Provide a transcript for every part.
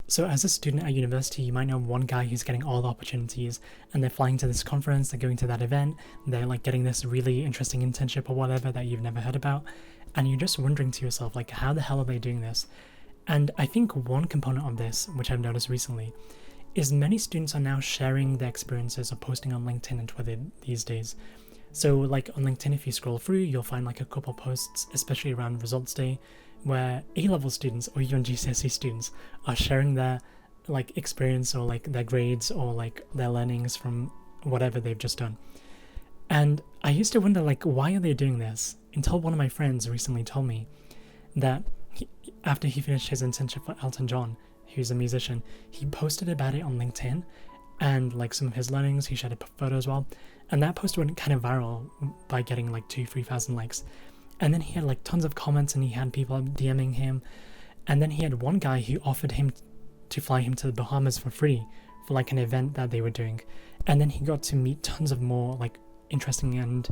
So as a student at university, you might know one guy who's getting all the opportunities, and they're flying to this conference, they're going to that event, they're like getting this really interesting internship or whatever that you've never heard about, and you're just wondering to yourself, like, how the hell are they doing this? And I think one component of this, which I've noticed recently, is many students are now sharing their experiences or posting on LinkedIn and Twitter these days. So like on LinkedIn, if you scroll through, you'll find like a couple posts, especially around results day, where A-level students or even GCSE students are sharing their like experience or like their grades or like their learnings from whatever they've just done. And I used to wonder, like, why are they doing this? Until one of my friends recently told me that after he finished his internship for Elton John, who's a musician, he posted about it on LinkedIn and like some of his learnings. He shared a photo as well, and that post went kind of viral by getting like 2,000-3,000 likes. And then he had like tons of comments, and he had people DMing him. And then he had one guy who offered him to fly him to the Bahamas for free for like an event that they were doing. And then he got to meet tons of more like interesting and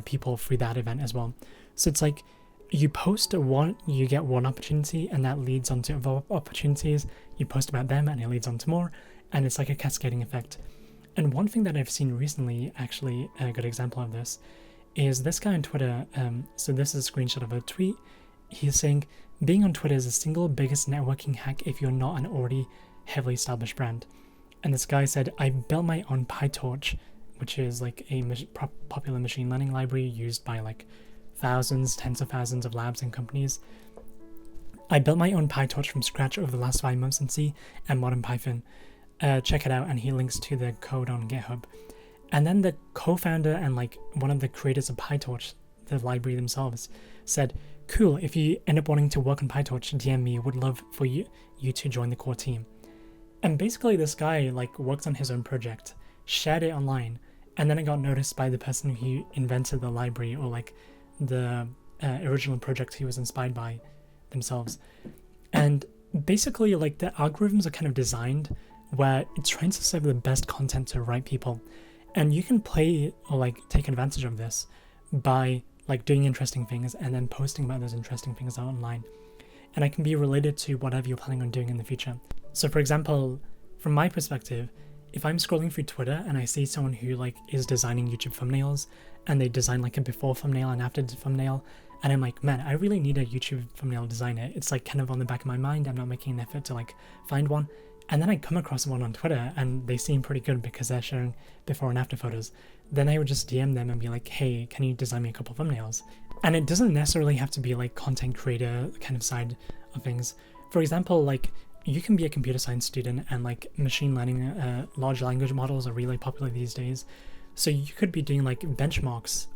people through that event as well. So it's like you post one, you get one opportunity, and that leads on to other opportunities. You post about them and it leads on to more, and it's like a cascading effect. And one thing that I've seen recently, actually a good example of this, is this guy on Twitter. So this is a screenshot of a tweet. He's saying, being on Twitter is the single biggest networking hack if you're not an already heavily established brand. And this guy said, I built my own PyTorch, which is like a popular machine learning library used by like thousands, tens of thousands of labs and companies. I built my own PyTorch from scratch over the last 5 months in C and modern Python. Check it out, and he links to the code on GitHub. And then the co-founder and like one of the creators of PyTorch, the library themselves, said, cool, if you end up wanting to work on PyTorch, DM me, would love for you to join the core team. And basically this guy like worked on his own project, shared it online, and then it got noticed by the person who invented the library or like the original project he was inspired by themselves. And basically like the algorithms are kind of designed where it's trying to serve the best content to the right people. And you can play or like take advantage of this by like doing interesting things and then posting about those interesting things out online. And it can be related to whatever you're planning on doing in the future. So for example, from my perspective, if I'm scrolling through Twitter and I see someone who like is designing YouTube thumbnails, and they design like a before thumbnail and after thumbnail, and I'm like, man, I really need a YouTube thumbnail designer. It's like kind of on the back of my mind. I'm not making an effort to like find one. And then I come across one on Twitter and they seem pretty good because they're sharing before and after photos. Then I would just DM them and be like, hey, can you design me a couple thumbnails? And it doesn't necessarily have to be like content creator kind of side of things. For example, like you can be a computer science student, and like machine learning, large language models are really popular these days. So you could be doing like benchmarks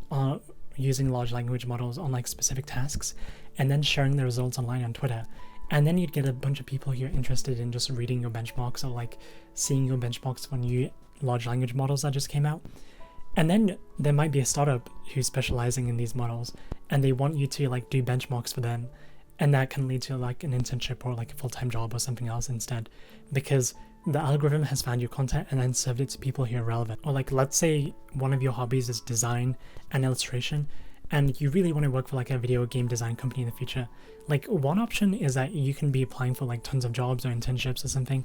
using large language models on like specific tasks, and then sharing the results online on Twitter. And then you'd get a bunch of people who are interested in just reading your benchmarks or like seeing your benchmarks for new large language models that just came out. And then there might be a startup who's specializing in these models, and they want you to like do benchmarks for them. And that can lead to like an internship or like a full-time job or something else instead, because the algorithm has found your content and then served it to people who are relevant. Or like, let's say one of your hobbies is design and illustration, and you really want to work for like a video game design company in the future. Like one option is that you can be applying for like tons of jobs or internships or something.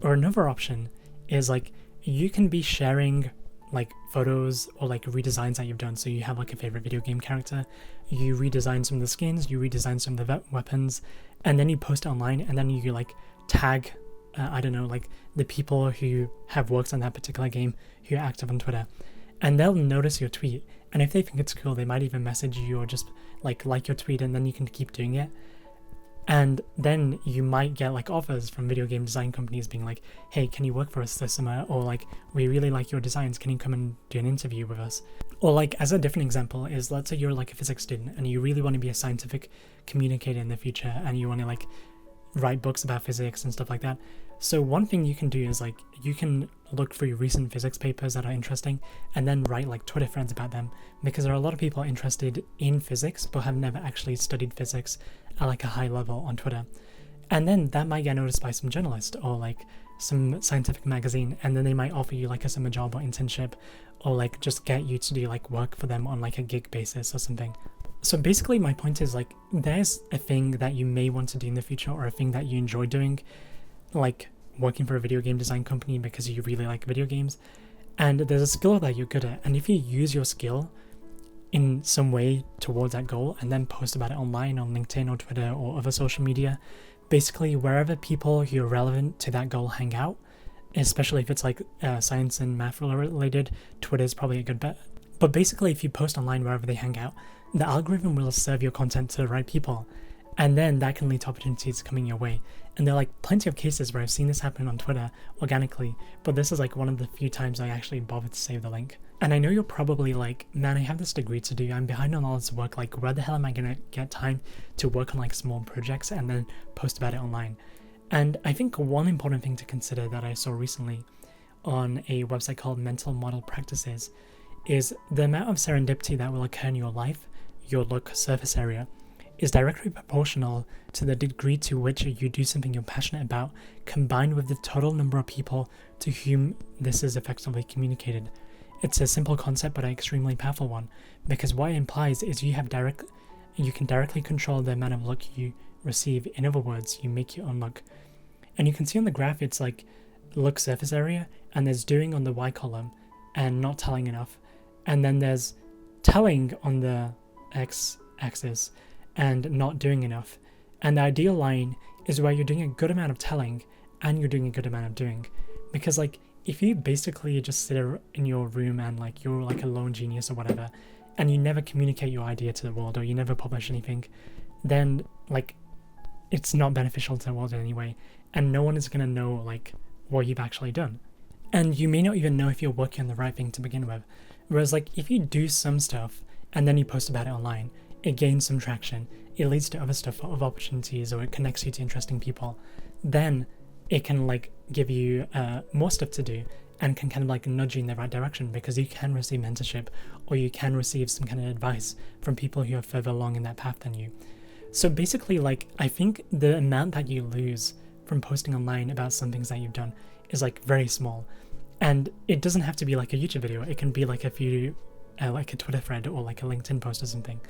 Or another option is like you can be sharing like photos or like redesigns that you've done. So you have like a favorite video game character, you redesign some of the skins, you redesign some of the weapons, and then you post it online, and then you like tag I don't know, like the people who have worked on that particular game who are active on Twitter, and they'll notice your tweet. And if they think it's cool, they might even message you or just like your tweet, and then you can keep doing it. And then you might get like offers from video game design companies being like, hey, can you work for us this summer? Or like, we really like your designs, can you come and do an interview with us? Or like, as a different example is, let's say you're like a physics student and you really want to be a scientific communicator in the future, and you want to like write books about physics and stuff like that. So one thing you can do is like, you can look for recent physics papers that are interesting and then write like Twitter threads about them, because there are a lot of people interested in physics but have never actually studied physics at like a high level on Twitter. And then that might get noticed by some journalist or like some scientific magazine, and then they might offer you like a summer job or internship, or like just get you to do like work for them on like a gig basis or something. So basically my point is like, there's a thing that you may want to do in the future or a thing that you enjoy doing, like working for a video game design company because you really like video games, and there's a skill that you're good at, and if you use your skill in some way towards that goal and then post about it online on LinkedIn or Twitter or other social media, basically wherever people who are relevant to that goal hang out, especially if it's like science and math related, Twitter is probably a good bet. But basically, if you post online wherever they hang out, the algorithm will serve your content to the right people, and then that can lead to opportunities coming your way. And there are like plenty of cases where I've seen this happen on Twitter organically, but this is like one of the few times I actually bothered to save the link. And I know you're probably like, man, I have this degree to do, I'm behind on all this work, like where the hell am I gonna get time to work on like small projects and then post about it online? And I think one important thing to consider that I saw recently on a website called Mental Model Practices is the amount of serendipity that will occur in your life, your look surface area, is directly proportional to the degree to which you do something you're passionate about, combined with the total number of people to whom this is effectively communicated. It's a simple concept but an extremely powerful one, because what it implies is you can directly control the amount of look you receive. In other words, you make your own look. And you can see on the graph it's like look surface area, and there's doing on the Y column and not telling enough, and then there's telling on the X axis and not doing enough. And the ideal line is where you're doing a good amount of telling and you're doing a good amount of doing. Because like if you basically just sit in your room and like you're like a lone genius or whatever, and you never communicate your idea to the world or you never publish anything, then like it's not beneficial to the world in any way, and no one is going to know like what you've actually done. And you may not even know if you're working on the right thing to begin with. Whereas like if you do some stuff and then you post about it online, it gains some traction, it leads to other stuff, other opportunities, or it connects you to interesting people, then it can like give you more stuff to do and can kind of like nudge you in the right direction, because you can receive mentorship or you can receive some kind of advice from people who are further along in that path than you. So basically, like I think the amount that you lose from posting online about some things that you've done is like very small. And it doesn't have to be like a YouTube video, it can be like a few like a Twitter thread or like a LinkedIn post or something.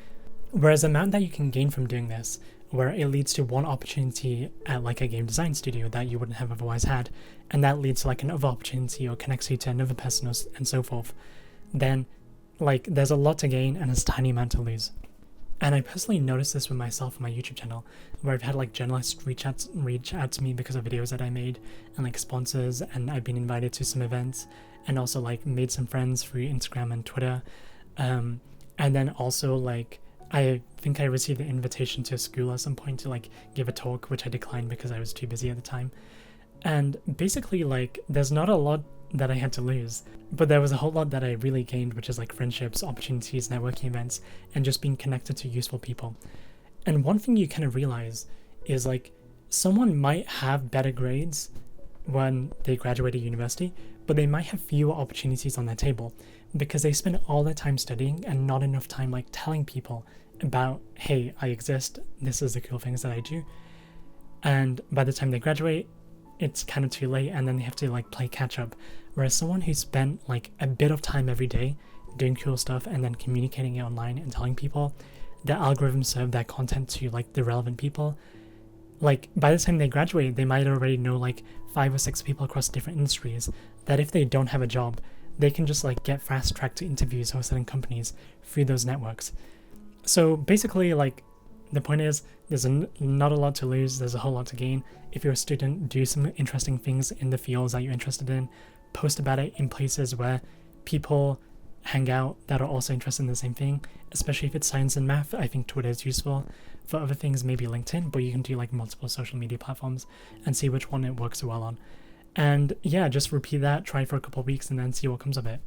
Whereas the amount that you can gain from doing this, where it leads to one opportunity at like a game design studio that you wouldn't have otherwise had, and that leads to like another opportunity or connects you to another person and so forth, then like there's a lot to gain and there's a tiny amount to lose. And I personally noticed this with myself on my YouTube channel, where I've had like journalists reach out to me because of videos that I made, and like sponsors, and I've been invited to some events, and also like made some friends through Instagram and Twitter. And then also like I think I received an invitation to a school at some point to like give a talk, which I declined because I was too busy at the time. And basically like there's not a lot that I had to lose, but there was a whole lot that I really gained, which is like friendships, opportunities, networking events, and just being connected to useful people. And one thing you kind of realize is like someone might have better grades when they graduate at university, but they might have fewer opportunities on their table because they spend all their time studying and not enough time like telling people about, hey, I exist, this is the cool things that I do. And by the time they graduate, it's kind of too late, and then they have to like play catch up. Whereas someone who spent like a bit of time every day doing cool stuff and then communicating it online and telling people, the algorithm served that content to like the relevant people. Like by the time they graduate, they might already know like 5 or 6 people across different industries that if they don't have a job, they can just like get fast tracked to interviews or certain companies through those networks. So basically like the point is there's not a lot to lose, there's a whole lot to gain. If you're a student, do some interesting things in the fields that you're interested in, post about it in places where people hang out that are also interested in the same thing, especially if it's science and math. I think Twitter is useful. For other things, maybe LinkedIn, but you can do like multiple social media platforms and see which one it works well on. And yeah, just repeat that, try for a couple of weeks, and then see what comes of it.